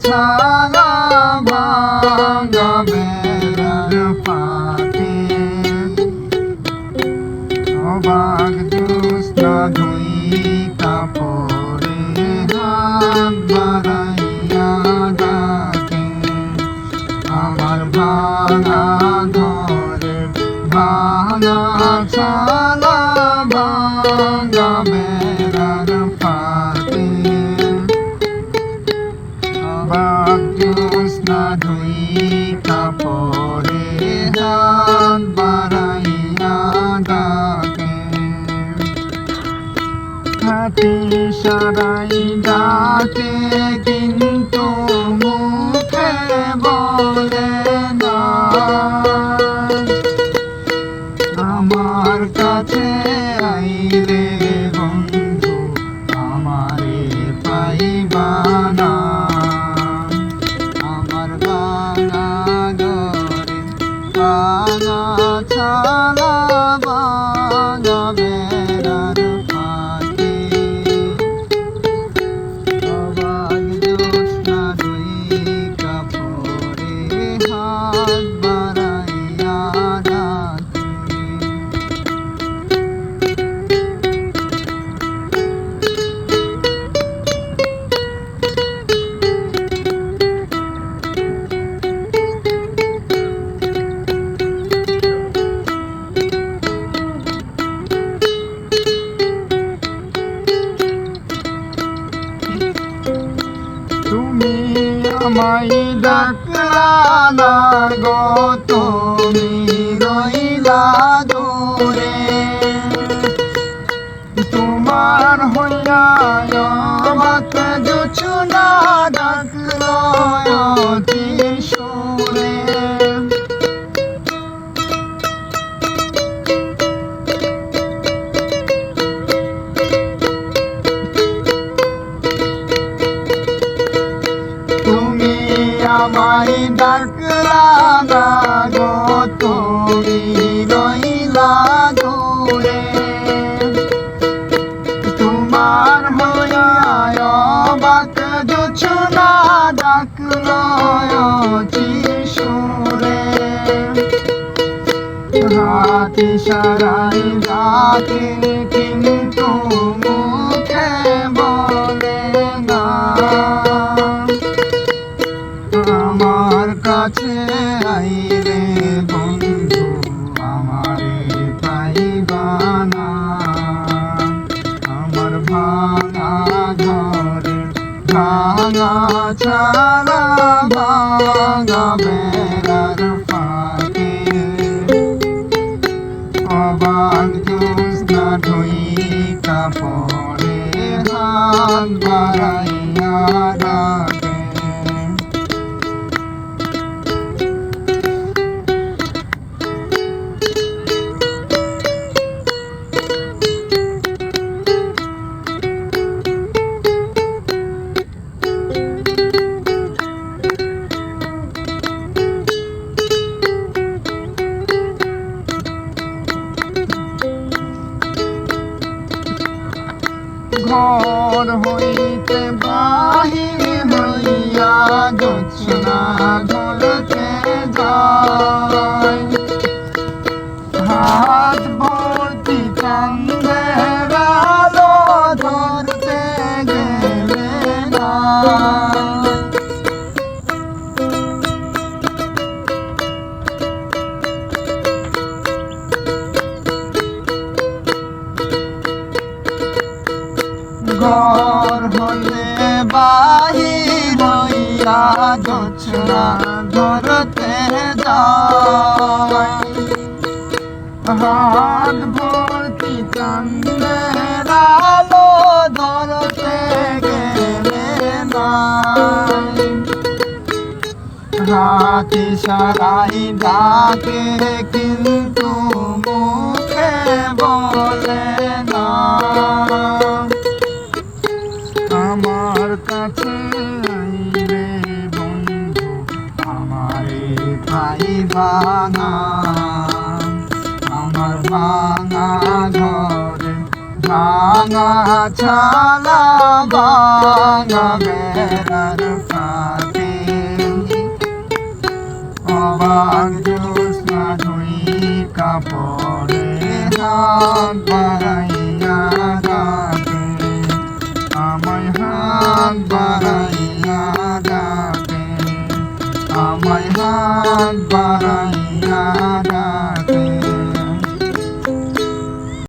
ছালা ভাঙা বেড়ার ফাঁকে অবাক জ্যোৎস্না ধুই কাপড়ে হাত বাড়াইয়া ডাকে আমার ভাঙা ঘরে ভাঙা ছালা ভাঙা বেড়ার ফাঁকে অবাক জ্যোৎস্না ধুই কাপড়ে হাত বাড়াইয়া ডাকে হাতি সারাই ডাকে কিন্তু মুখে বলে না আমার কাছে আইলে বন্ধু আমারে পাইবা না আমার ভাঙা ঘরে ভাঙা ছালা ভাঙা বেড়ার ফাঁকে অবাক জ্যোৎস্না ধুই কাপড়ে হাত বাড়াইয়া ডাকে তুমি আমায় ডাকলা না গো তুমি রইলা দূরে তোমার হইয়া অবাক জোছনা ডাকলো অতি সুরে তুমি আমায় ডাকলা না গো তুমি রইলা দূরে তোমার হইয়া অবাক জোছনা ডাকলো অতি সুরে হাতি সারাই ডাকে কিন্তু মুখে বলে না আমার কাছে আইলে বন্ধু আমারে পাইবা না আমার ভাঙা ঘরে ভাঙা ছালা ভাঙা বেড়ার ফাঁকে অবাক জ্যোৎস্না ধুই কাপড়ে হাত বাড়াইয়া ডাকে ঘর হইতে বাহির হইয়া জ্যোৎস্না ধরতে যায় হাত ভর্তি চাঁদের আলো ধরতে গেলে না ঘর হলে বাহির হইয়া জ্যোৎস্না ধরতে যায় হাত ভর্তি চাঁদের আলো ধরতে গেলে না হাতি সারাই ডাকে কিন্তু মুখে বলে না আমার কাছে আইলে বন্ধু আমারে পাইবা না আমার ভাঙা ঘরে ভাঙা ছালা ভাঙা বেড়ার ফাতে অবাক জ্যোৎস্না ধুই কাপড়ে হাত বাড়াইয়া ডাকে আমায় হাত বাড়াইয়া ডাকে আমায় হাত বাড়াইয়া ডাকে